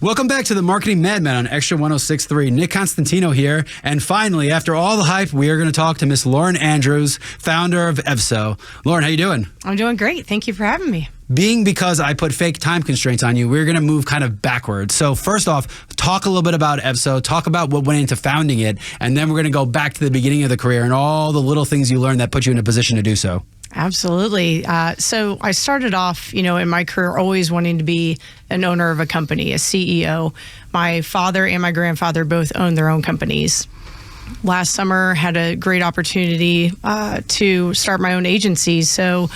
Welcome back to the Marketing MadMen on Extra 106.3. Nick Constantino here. And finally, after all the hype, we are going to talk to Miss Lauren Andrews, founder of EVSO. Lauren, how you doing? I'm doing great. Thank you for having me. Because I put fake time constraints on you, we're going to move kind of backwards. So first off, talk a little bit about EVSO, talk about what went into founding it, and then we're going to go back to the beginning of the career and all the little things you learned that put you in a position to do so. Absolutely. So I started off, in my career always wanting to be an owner of a company, a CEO. My father and my grandfather both owned their own companies. Last summer, had a great opportunity to start my own agency. So,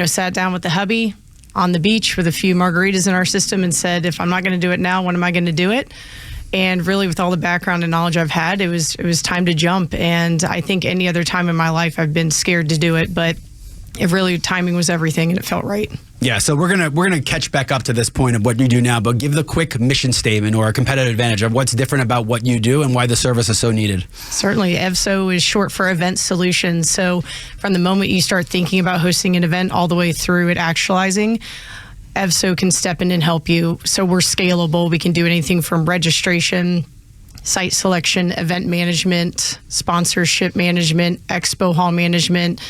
sat down with the hubby on the beach with a few margaritas in our system and said, if I'm not going to do it now, when am I going to do it? And really, with all the background and knowledge I've had, it was time to jump. And I think any other time in my life, I've been scared to do it, but timing was everything, and it felt right. Yeah, so we're gonna catch back up to this point of what you do now, but give the quick mission statement or a competitive advantage of what's different about what you do and why the service is so needed. Certainly, EVSO is short for Event Solutions. So from the moment you start thinking about hosting an event all the way through it actualizing, EVSO can step in and help you. So we're scalable. We can do anything from registration, site selection, event management, sponsorship management, expo hall management.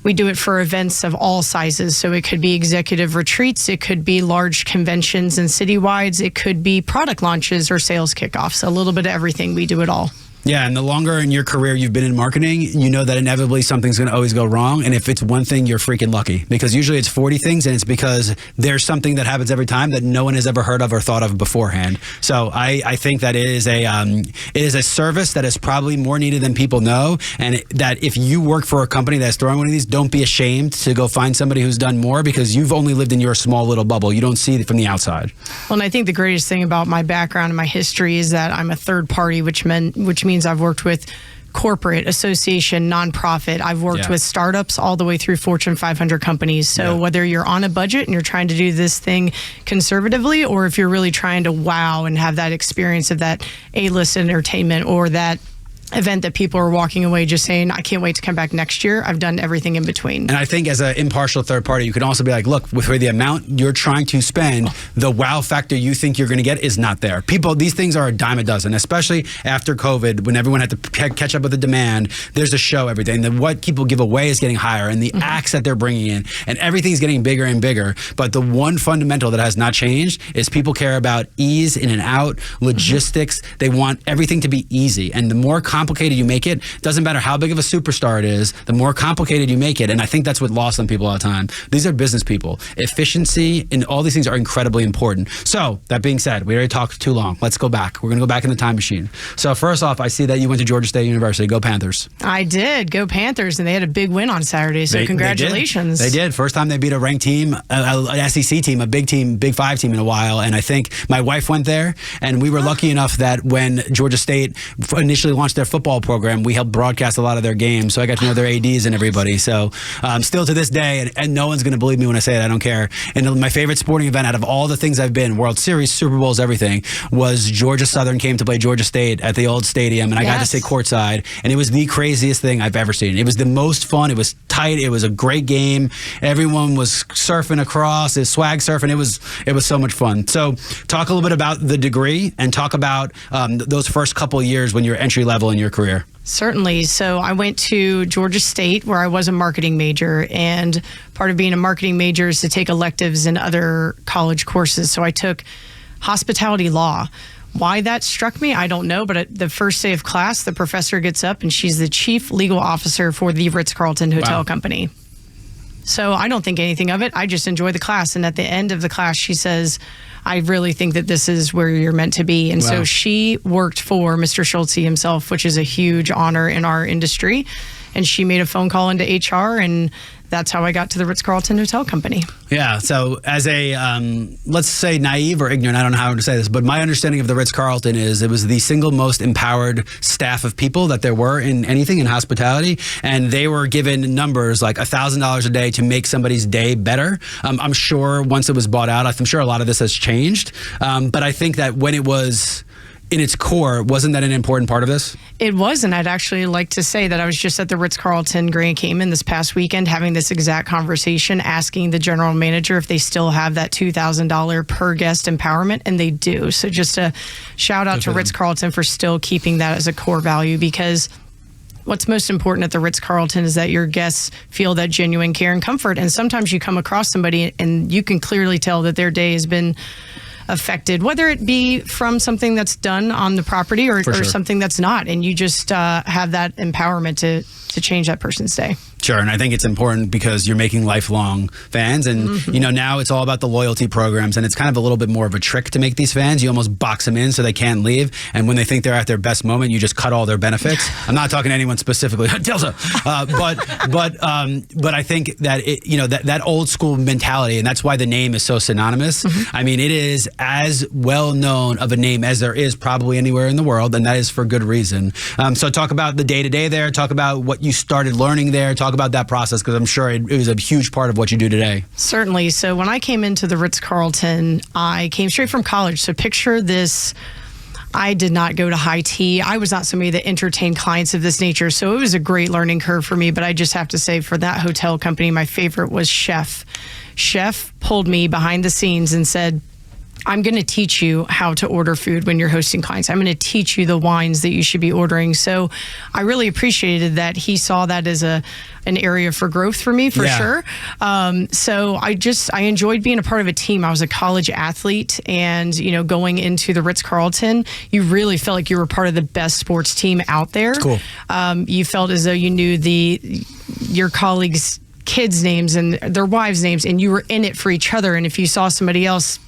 We do it for events of all sizes. So it could be executive retreats, it could be large conventions and citywides, it could be product launches or sales kickoffs. A little bit of everything. We do it all. Yeah, and the longer in your career you've been in marketing, you know that inevitably something's going to always go wrong. And if it's one thing, you're freaking lucky, because usually it's 40 things, and it's because there's something that happens every time that no one has ever heard of or thought of beforehand. So I think that it is a service that is probably more needed than people know, and that if you work for a company that's throwing one of these, don't be ashamed to go find somebody who's done more, because you've only lived in your small little bubble. You don't see it from the outside. Well, and I think the greatest thing about my background and my history is that I'm a third party, which means I've worked with corporate, association, nonprofit. I've worked with startups all the way through Fortune 500 companies. So whether you're on a budget and you're trying to do this thing conservatively, or if you're really trying to wow and have that experience of that A-list entertainment or that event that people are walking away just saying, I can't wait to come back next year. I've done everything in between. And I think as an impartial third party, you can also be like, look, for the amount you're trying to spend, the wow factor you think you're going to get is not there. These things are a dime a dozen, especially after COVID, when everyone had to catch up with the demand. There's a show every day, and what people give away is getting higher, and the acts that they're bringing in, and everything's getting bigger and bigger. But the one fundamental that has not changed is people care about ease in and out, logistics. They want everything to be easy, and the more complicated you make it, doesn't matter how big of a superstar it is, the more complicated you make it. And I think that's what lost on people all the time. These are business people. Efficiency and all these things are incredibly important. So that being said, we already talked too long. Let's go back. We're going to go back in the time machine. So first off, I see that you went to Georgia State University. Go Panthers. I did. Go Panthers. And they had a big win on Saturday. So congratulations. They did. First time they beat a ranked team, an SEC team, a Big Five team in a while. And I think my wife went there, and we were lucky enough that when Georgia State initially launched their football program, we helped broadcast a lot of their games, so I got to know their ADs and everybody. So still to this day, and no one's going to believe me when I say it, I don't care. And my favorite sporting event out of all the things I've been, World Series, Super Bowls, everything, was Georgia Southern came to play Georgia State at the old stadium, and I got to sit courtside, and it was the craziest thing I've ever seen. It was the most fun. It was tight. It was a great game. Everyone was surfing across, swag surfing. It was so much fun. So talk a little bit about the degree, and talk about those first couple of years when you're entry level in your career. Certainly. So I went to Georgia State, where I was a marketing major, and part of being a marketing major is to take electives in other college courses. So I took hospitality law. Why that struck me, I don't know, but at the first day of class, the professor gets up, and she's the chief legal officer for the Ritz Carlton hotel company. So I don't think anything of it. I just enjoy the class. And at the end of the class, she says, I really think that this is where you're meant to be. And so she worked for Mr. Schultze himself, which is a huge honor in our industry. And she made a phone call into HR, and that's how I got to the Ritz Carlton Hotel Company. Yeah. So as a, let's say naive or ignorant, I don't know how to say this, but my understanding of the Ritz Carlton is it was the single most empowered staff of people that there were in anything in hospitality. And they were given numbers like $1,000 a day to make somebody's day better. I'm sure once it was bought out, I'm sure a lot of this has changed. But I think that when it was in its core, wasn't that an important part of this? It was, and I'd actually like to say that I was just at the Ritz Carlton Grand Cayman this past weekend having this exact conversation, asking the general manager if they still have that $2,000 per guest empowerment, and they do. So just a shout out to Ritz Carlton for still keeping that as a core value, because what's most important at the Ritz Carlton is that your guests feel that genuine care and comfort. And sometimes you come across somebody and you can clearly tell that their day has been affected, whether it be from something that's done on the property or something that's not. And you just have that empowerment to change that person's day. Sure, and I think it's important because you're making lifelong fans, and you know, now it's all about the loyalty programs, and it's kind of a little bit more of a trick to make these fans. You almost box them in so they can't leave, and when they think they're at their best moment, you just cut all their benefits. I'm not talking to anyone specifically, Delta, but I think that it, you know, that old school mentality, and that's why the name is so synonymous. I mean, it is as well known of a name as there is probably anywhere in the world, and that is for good reason. So talk about the day-to-day there. Talk about what you started learning there. Talk about that process, because I'm sure it was a huge part of what you do today. Certainly. So when I came into the Ritz Carlton, I came straight from college. So picture this. I did not go to high tea. I was not somebody that entertained clients of this nature. So it was a great learning curve for me. But I just have to say, for that hotel company, my favorite was Chef. Chef pulled me behind the scenes and said, I'm going to teach you how to order food when you're hosting clients. I'm going to teach you the wines that you should be ordering. So I really appreciated that he saw that as an area for growth for me, for sure. So I enjoyed being a part of a team. I was a college athlete, and you know, going into the Ritz Carlton, you really felt like you were part of the best sports team out there. Cool. You felt as though you knew your colleagues' kids' names and their wives' names, and you were in it for each other. And if you saw somebody else,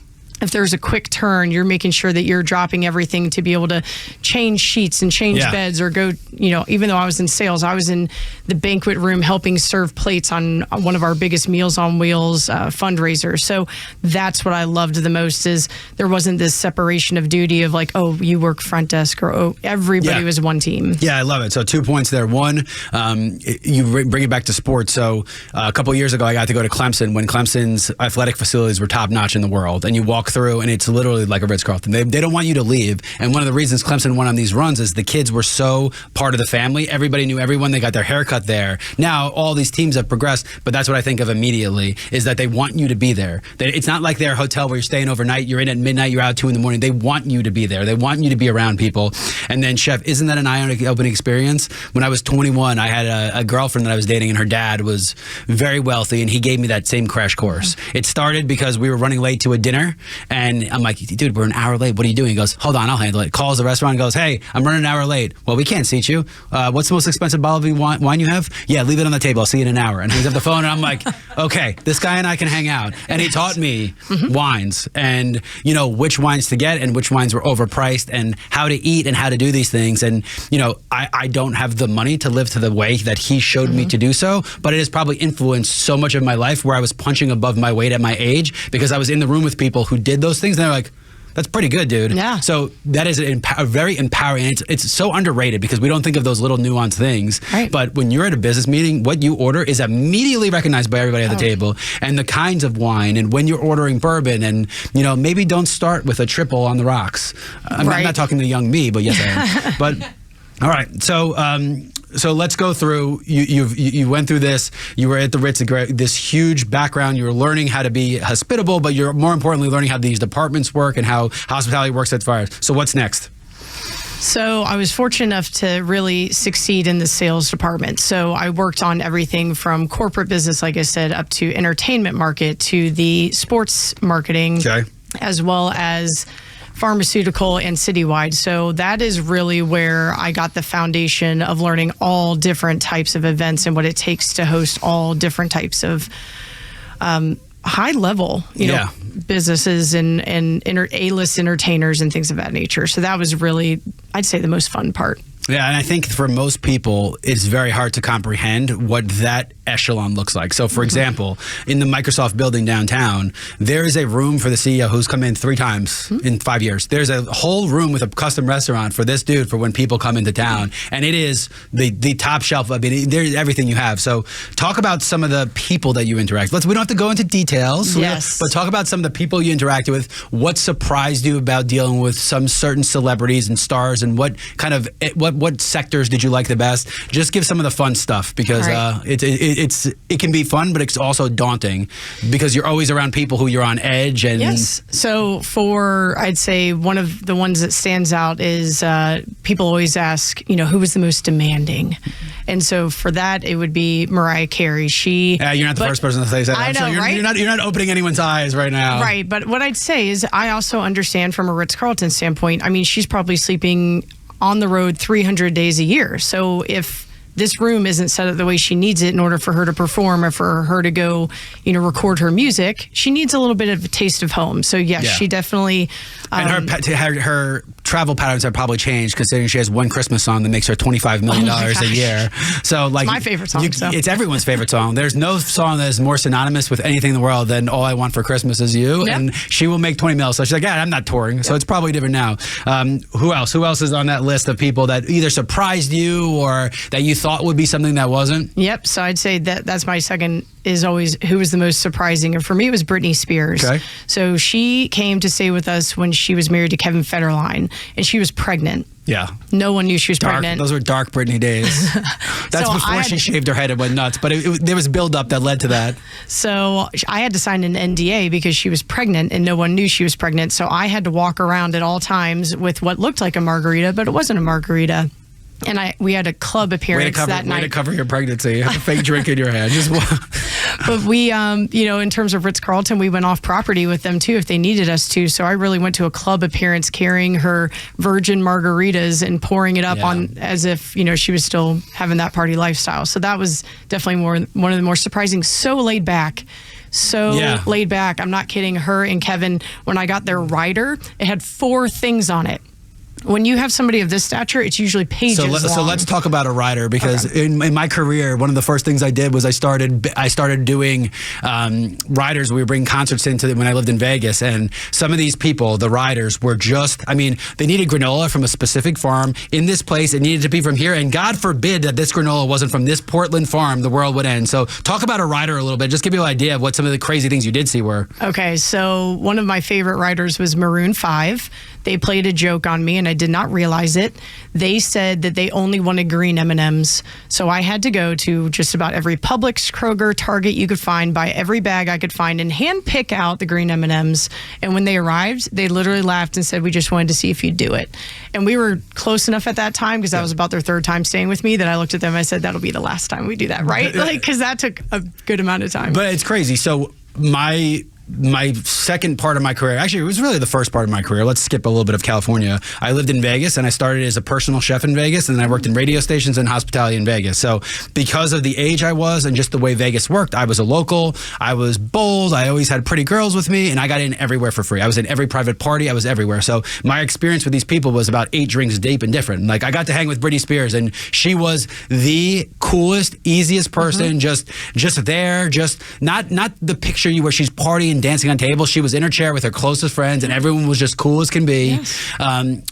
if there's a quick turn, you're making sure that you're dropping everything to be able to change sheets and change beds, or go, you know, even though I was in sales, I was in the banquet room helping serve plates on one of our biggest Meals on Wheels fundraisers. So that's what I loved the most, is there wasn't this separation of duty of like, oh, you work front desk, or oh, everybody was one team. Yeah, I love it. So 2 points there. One, you bring it back to sports. So a couple of years ago, I got to go to Clemson when Clemson's athletic facilities were top notch in the world, and you walk through and it's literally like a Ritz Carlton. They don't want you to leave. And one of the reasons Clemson went on these runs is the kids were so part of the family. Everybody knew everyone. They got their hair cut there. Now all these teams have progressed, but that's what I think of immediately, is that they want you to be there. It's not like their hotel where you're staying overnight, you're in at midnight, you're out 2 a.m. They want you to be there. They want you to be around people. And then, Chef, isn't that an eye-opening experience? When I was 21, I had a girlfriend that I was dating, and her dad was very wealthy, and he gave me that same crash course. It started because we were running late to a dinner, and I'm like, dude, we're an hour late. What are you doing? He goes, hold on, I'll handle it. Calls the restaurant and goes, hey, I'm running an hour late. Well, we can't seat you. What's the most expensive bottle of wine you have? Yeah, leave it on the table. I'll see you in an hour. And hangs up the phone, and I'm like, okay, this guy and I can hang out. And he taught me wines, and you know, which wines to get and which wines were overpriced, and how to eat and how to do these things. And you know, I don't have the money to live to the way that he showed me to do so, but it has probably influenced so much of my life, where I was punching above my weight at my age because I was in the room with people who did those things, and they're like, that's pretty good, dude. Yeah. So that is a very empowering. It's so underrated because we don't think of those little nuanced things. Right. But when you're at a business meeting, what you order is immediately recognized by everybody at the table, and the kinds of wine, and when you're ordering bourbon, and you know, maybe don't start with a triple on the rocks. I'm not talking to young me, but yes, I am. But all right, so let's go through. You went through this. You were at the Ritz, this huge background. You were learning how to be hospitable, but you're more importantly learning how these departments work and how hospitality works at fires. So what's next? So I was fortunate enough to really succeed in the sales department. So I worked on everything from corporate business, like I said, up to entertainment market, to the sports marketing, as well as pharmaceutical and citywide. So that is really where I got the foundation of learning all different types of events and what it takes to host all different types of high level, you know, businesses and A-list entertainers and things of that nature. So that was really, I'd say, the most fun part. Yeah, and I think for most people, it's very hard to comprehend what that echelon looks like. So, for example, in the Microsoft building downtown, there is a room for the CEO who's come in 3 times in 5 years. There's a whole room with a custom restaurant for this dude for when people come into town, and it is the top shelf. I mean, there's everything you have. So, talk about some of the people that you interact with. We don't have to go into details, yes, but talk about some of the people you interacted with. What surprised you about dealing with some certain celebrities and stars, and what kind of what sectors did you like the best? Just give some of the fun stuff, because it can be fun, but it's also daunting because you're always around people who you're on edge. And yes, so I'd say one of the ones that stands out is people always ask, who was the most demanding, and so for that it would be Mariah Carey. You're not the first person to say that. I know, right? You're not opening anyone's eyes right now. Right, but what I'd say is I also understand from a Ritz Carlton standpoint. I mean, she's probably sleeping on the road 300 days a year. So if this room isn't set up the way she needs it in order for her to perform or for her to go, record her music, she needs a little bit of a taste of home. So yes, she definitely. And her travel patterns have probably changed, considering she has one Christmas song that makes her $25 million a year. So, like, it's my favorite song. It's everyone's favorite song. There's no song that is more synonymous with anything in the world than "All I Want for Christmas Is You," and she will make 20 mil. So she's like, I'm not touring, so it's probably different now. Who else? Who else is on that list of people that either surprised you or that you thought would be something that wasn't? Yep. So I'd say that's my second. Is always who was the most surprising, and for me it was Britney Spears. Okay. So she came to stay with us when she was married to Kevin Federline, and she was pregnant. Yeah. No one knew she was pregnant. Those were dark Britney days. That's before she shaved her head and went nuts, but there was build-up that led to that. So I had to sign an NDA because she was pregnant and no one knew she was pregnant. So I had to walk around at all times with what looked like a margarita, but it wasn't a margarita. And we had a club appearance that night. Way to cover your pregnancy. You have a fake drink in your hand. But we, in terms of Ritz Carlton, we went off property with them too if they needed us to. So I really went to a club appearance carrying her virgin margaritas and pouring it up on as if, she was still having that party lifestyle. So that was definitely one of the more surprising. So laid back. Laid back. I'm not kidding. Her and Kevin, when I got their rider, it had 4 things on it. When you have somebody of this stature, it's usually pages long. So let's talk about a rider, because in my career, one of the first things I did was I started doing riders. We were bringing concerts into when I lived in Vegas, and some of these people, the riders, were they needed granola from a specific farm in this place. It needed to be from here, and God forbid that this granola wasn't from this Portland farm, the world would end. So talk about a rider a little bit. Just give you an idea of what some of the crazy things you did see were. Okay, so one of my favorite riders was Maroon 5. They played a joke on me, and I did not realize it. They said that they only wanted green M&Ms. So I had to go to just about every Publix, Kroger, Target you could find, buy every bag I could find, and hand pick out the green M&Ms. And when they arrived, they literally laughed and said, "We just wanted to see if you'd do it." And we were close enough at that time, because that was about their 3rd time staying with me, that I looked at them and I said, "That'll be the last time we do that, right?" Because that took a good amount of time. But it's crazy. So my second part of my career, actually, it was really the first part of my career. Let's skip a little bit of California. I lived in Vegas, and I started as a personal chef in Vegas, and then I worked in radio stations and hospitality in Vegas. So because of the age I was and just the way Vegas worked, I was a local, I was bold, I always had pretty girls with me, and I got in everywhere for free. I was in every private party, I was everywhere. So my experience with these people was about 8 drinks deep and different. Like, I got to hang with Britney Spears, and she was the coolest, easiest person, just there, just not the picture where she's partying, dancing on tables. She was in her chair with her closest friends, and everyone was just cool as can be. Yes.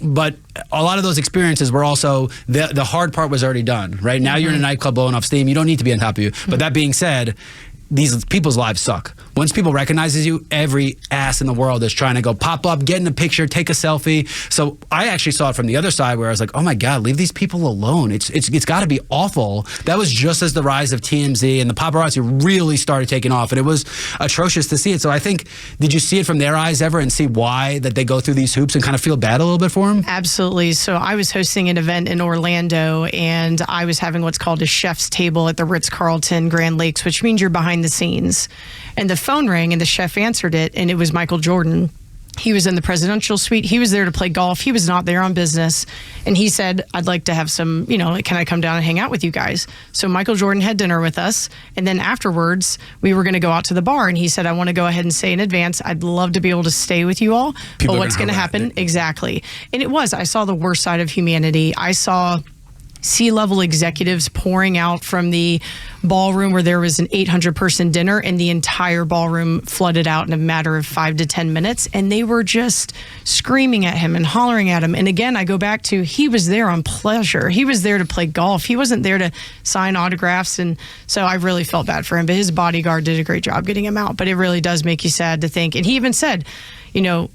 But a lot of those experiences were also, the hard part was already done, right? Now you're in a nightclub blowing off steam. You don't need to be on top of you. But that being said, these people's lives suck. Once people recognizes you, every ass in the world is trying to go pop up, get in a picture, take a selfie. So I actually saw it from the other side, where I was like, oh my God, leave these people alone. It's got to be awful. That was just as the rise of TMZ and the paparazzi really started taking off, and it was atrocious to see it. So I think, did you see it from their eyes ever and see why that they go through these hoops and kind of feel bad a little bit for them? Absolutely. So I was hosting an event in Orlando, and I was having what's called a chef's table at the Ritz Carlton Grand Lakes, which means you're behind the scenes. And the phone rang, and the chef answered it, and it was Michael Jordan. He was in the presidential suite. He was there to play golf. He was not there on business. And he said, "I'd like to have some, can I come down and hang out with you guys?" So Michael Jordan had dinner with us. And then afterwards, we were going to go out to the bar. And he said, "I want to go ahead and say in advance, I'd love to be able to stay with you all. But what's going to happen?" Exactly. And it was. I saw the worst side of humanity. I saw C-level executives pouring out from the ballroom where there was an 800-person dinner, and the entire ballroom flooded out in a matter of 5 to 10 minutes. And they were just screaming at him and hollering at him. And again, I go back to, he was there on pleasure. He was there to play golf. He wasn't there to sign autographs. And so I really felt bad for him. But his bodyguard did a great job getting him out. But it really does make you sad to think. And he even said,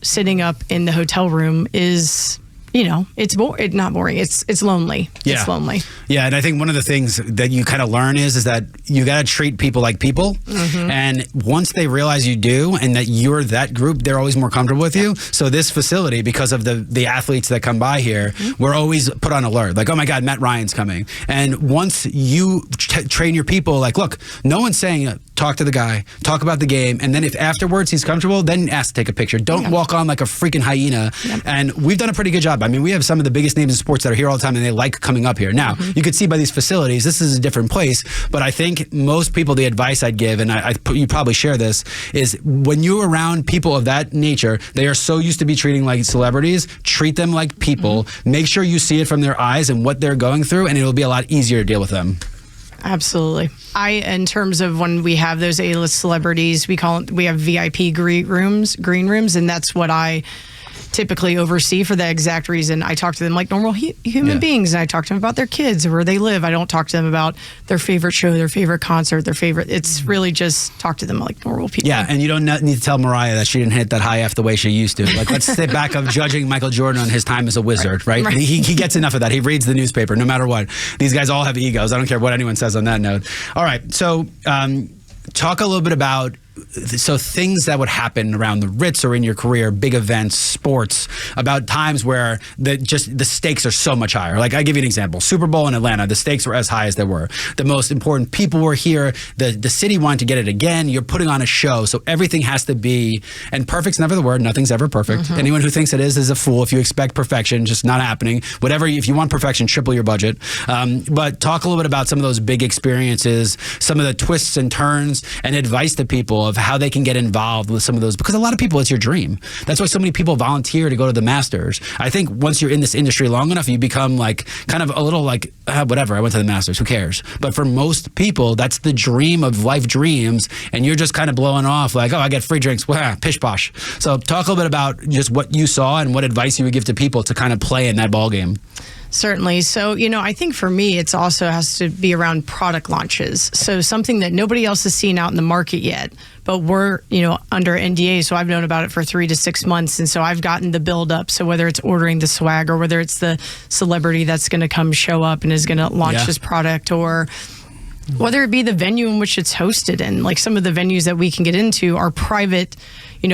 sitting up in the hotel room is, it's not boring. It's lonely. Yeah. It's lonely. Yeah, and I think one of the things that you kind of learn is that you got to treat people like people. Mm-hmm. And once they realize you do and that you're that group, they're always more comfortable with you. So this facility, because of the athletes that come by here, we're always put on alert. Like, oh my God, Matt Ryan's coming. And once you train your people, like, look, no one's saying talk to the guy, talk about the game, and then if afterwards he's comfortable, then ask to take a picture. Don't walk on like a freaking hyena. Yep. And we've done a pretty good job. I mean, we have some of the biggest names in sports that are here all the time, and they like coming up here. Now, you could see by these facilities, this is a different place, but I think most people, the advice I'd give, and you probably share this, is when you're around people of that nature, they are so used to be treating like celebrities, treat them like people, make sure you see it from their eyes and what they're going through, and it'll be a lot easier to deal with them. Absolutely. In terms of when we have those A-list celebrities, we have VIP green rooms, and that's what I typically oversee for that exact reason. I talk to them like normal human beings, and I talk to them about their kids, where they live. I don't talk to them about their favorite show, their favorite concert, it's really just talk to them like normal people. Yeah, and you don't need to tell Mariah that she didn't hit that high F the way she used to. Like, let's sit back of judging Michael Jordan on his time as a wizard, right? He gets enough of that. He reads the newspaper no matter what. These guys all have egos. I don't care what anyone says on that note. All right, so talk a little bit about things that would happen around the Ritz or in your career, big events, sports, about times where the stakes are so much higher. Like, I give you an example. Super Bowl in Atlanta, the stakes were as high as they were. The most important people were here. The city wanted to get it again. You're putting on a show, so everything has to be, and perfect's never the word. Nothing's ever perfect. Anyone who thinks it is a fool. If you expect perfection, just not happening. If you want perfection, triple your budget. But talk a little bit about some of those big experiences, some of the twists and turns, and advice to people of how they can get involved with some of those, because a lot of people, it's your dream. That's why so many people volunteer to go to the Masters. I think once you're in this industry long enough, you become like kind of a little like, whatever, I went to the Masters, who cares? But for most people, that's the dream of life dreams, and you're just kind of blowing off like, oh, I get free drinks, pish posh. So talk a little bit about just what you saw and what advice you would give to people to kind of play in that ball game. Certainly. So, I think for me, it's also has to be around product launches. So something that nobody else has seen out in the market yet, but we're, under NDA. So I've known about it for 3 to 6 months. And so I've gotten the build up. So whether it's ordering the swag or whether it's the celebrity that's going to come show up and is going to launch this product, or whether it be the venue in which it's hosted in. Like, some of the venues that we can get into are private,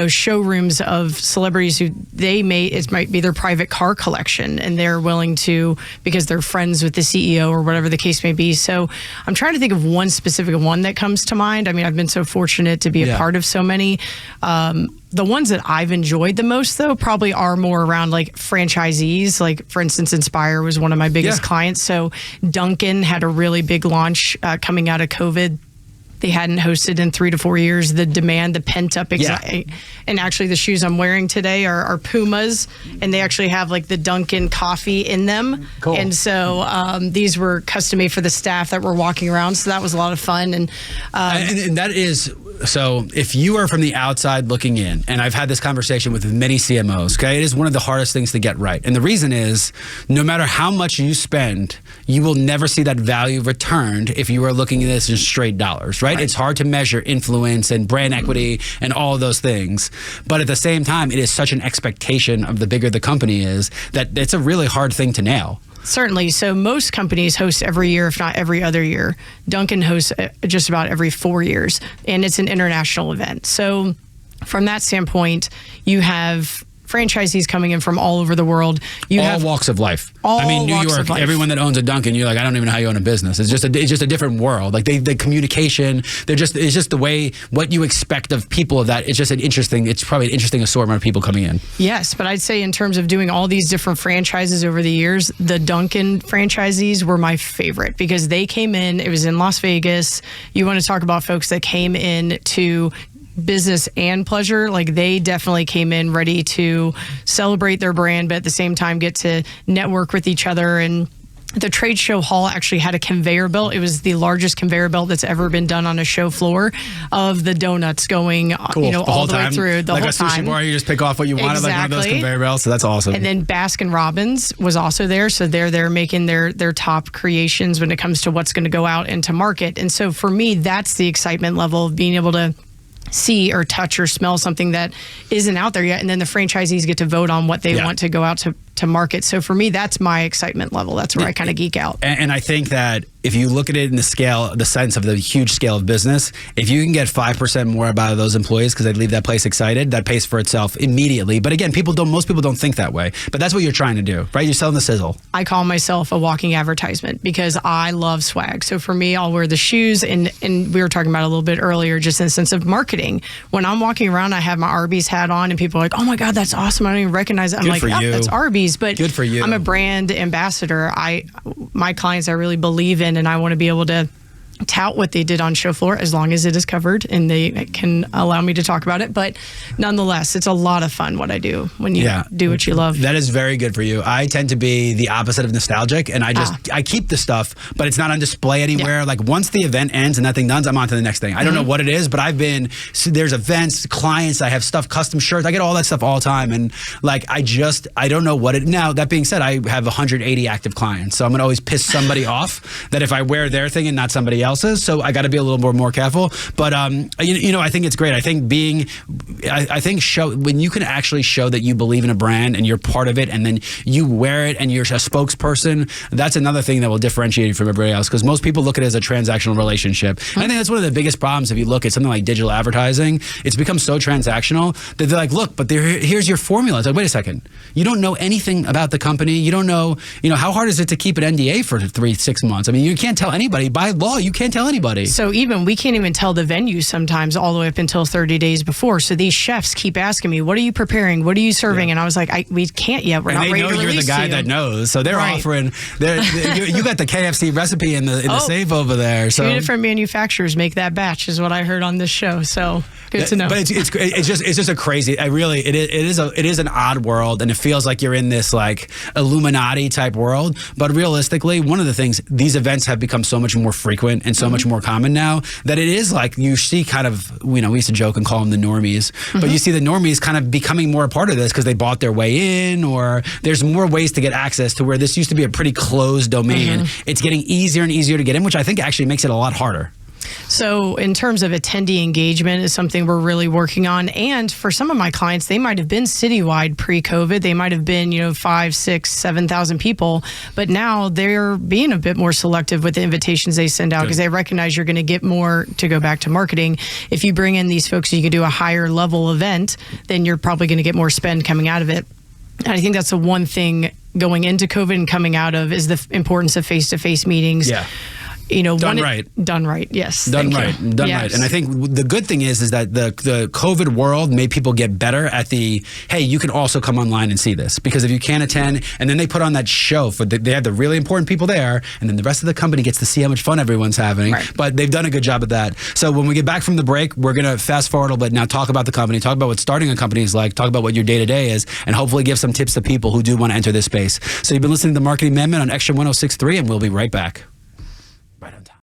showrooms of celebrities who it might be their private car collection, and they're willing to, because they're friends with the CEO or whatever the case may be. So I'm trying to think of one specific one that comes to mind. I mean, I've been so fortunate to be a part of so many. The ones that I've enjoyed the most, though, probably are more around like franchisees. Like, for instance, Inspire was one of my biggest clients. So Dunkin' had a really big launch coming out of COVID. They hadn't hosted in 3 to 4 years. The demand, the pent up anxiety. And actually, the shoes I'm wearing today are Pumas, and they actually have like the Dunkin' coffee in them. Cool. And so these were custom made for the staff that were walking around. So that was a lot of fun. And that is, so if you are from the outside looking in, and I've had this conversation with many CMOs, okay, it is one of the hardest things to get right. And the reason is, no matter how much you spend, you will never see that value returned if you are looking at this in straight dollars, right? It's hard to measure influence and brand equity and all of those things. But at the same time, it is such an expectation of the bigger the company is that it's a really hard thing to nail. Certainly. So most companies host every year, if not every other year. Dunkin' hosts just about every 4 years, and it's an international event. So from that standpoint, you have franchisees coming in from all over the world. You have walks of life. New York, everyone that owns a Dunkin', you're like, I don't even know how you own a business. It's just a different world. Like, the communication, it's just the way, what you expect of people of that. It's probably an interesting assortment of people coming in. Yes, but I'd say in terms of doing all these different franchises over the years, the Dunkin' franchisees were my favorite, because they came in, it was in Las Vegas. You want to talk about folks that came in to business and pleasure, like, they definitely came in ready to celebrate their brand, but at the same time get to network with each other. And the trade show hall actually had a conveyor belt. It was the largest conveyor belt that's ever been done on a show floor of the donuts going, all the way through the like whole a sushi time. bar, you just pick off what you wanted, like one of those conveyor belts. So that's awesome. And then Baskin Robbins was also there. So they're there making their top creations when it comes to what's going to go out into market. And so for me, that's the excitement level of being able to see or touch or smell something that isn't out there yet. And then the franchisees get to vote on what they want to go out to market. So for me, that's my excitement level. That's where I kind of geek out. And I think that if you look at it in the sense of the huge scale of business, if you can get 5% more out of those employees because they leave that place excited, that pays for itself immediately. But again, most people don't think that way. But that's what you're trying to do, right? You're selling the sizzle. I call myself a walking advertisement because I love swag. So for me, I'll wear the shoes, and we were talking about it a little bit earlier, just in the sense of marketing. When I'm walking around, I have my Arby's hat on, and people are like, "Oh my God, that's awesome! I don't even recognize it." I'm like, "Oh, that's Arby's." But good for you. I'm a brand ambassador. My clients I really believe in, and I want to be able to tout what they did on show floor as long as it is covered and they can allow me to talk about it. But nonetheless, it's a lot of fun what I do when you do what you love. That is very good for you. I tend to be the opposite of nostalgic, and I keep the stuff, but it's not on display anywhere. Like once the event ends and that thing done, I'm on to the next thing. I don't know what it is, but there's events, clients, I have stuff, custom shirts, I get all that stuff all the time. And like, I don't know what it, now that being said, I have 180 active clients. So I'm going to always piss somebody off that if I wear their thing and not somebody else's, so I got to be a little more careful. But I think it's great. I think when you can actually show that you believe in a brand and you're part of it, and then you wear it and you're a spokesperson, that's another thing that will differentiate you from everybody else. Because most people look at it as a transactional relationship. And I think that's one of the biggest problems if you look at something like digital advertising. It's become so transactional that they're like, look, but here's your formula. It's like, wait a second, you don't know anything about the company. You don't know, how hard is it to keep an NDA for 3-6 months? I mean, you can't tell anybody. By law, you can't tell anybody. So we can't even tell the venue sometimes all the way up until 30 days before. So these chefs keep asking me, what are you preparing? What are you serving? And I was like, we can't yet. We're not ready to release you. And they know you're the guy that knows. So they're offering, you got the KFC recipe in the safe over there. So 2 different manufacturers make that batch is what I heard on this show. So good to know. But it's just a crazy, it is an odd world, and it feels like you're in this like Illuminati type world. But realistically, one of the things, these events have become so much more frequent and so much more common now that it is like you see kind of, we used to joke and call them the normies, but you see the normies kind of becoming more a part of this because they bought their way in, or there's more ways to get access to where this used to be a pretty closed domain. It's getting easier and easier to get in, which I think actually makes it a lot harder. So in terms of attendee engagement is something we're really working on. And for some of my clients, they might have been citywide pre-COVID. They might have been, 5, 6, 7,000 people. But now they're being a bit more selective with the invitations they send out because they recognize you're going to get more, to go back to marketing. If you bring in these folks, you can do a higher level event, then you're probably going to get more spend coming out of it. And I think that's the one thing going into COVID and coming out of is the importance of face-to-face meetings. Yeah. Done right. Yes. Done right. And I think the good thing is that the COVID world made people get better at hey, you can also come online and see this, because if you can't attend, and then they put on that show they have the really important people there, and then the rest of the company gets to see how much fun everyone's having. Right. But they've done a good job at that. So when we get back from the break, we're going to fast forward a little bit now, talk about the company, talk about what starting a company is like, talk about what your day-to-day is, and hopefully give some tips to people who do want to enter this space. So you've been listening to the Marketing MadMen on Extra 106.3, and we'll be right back.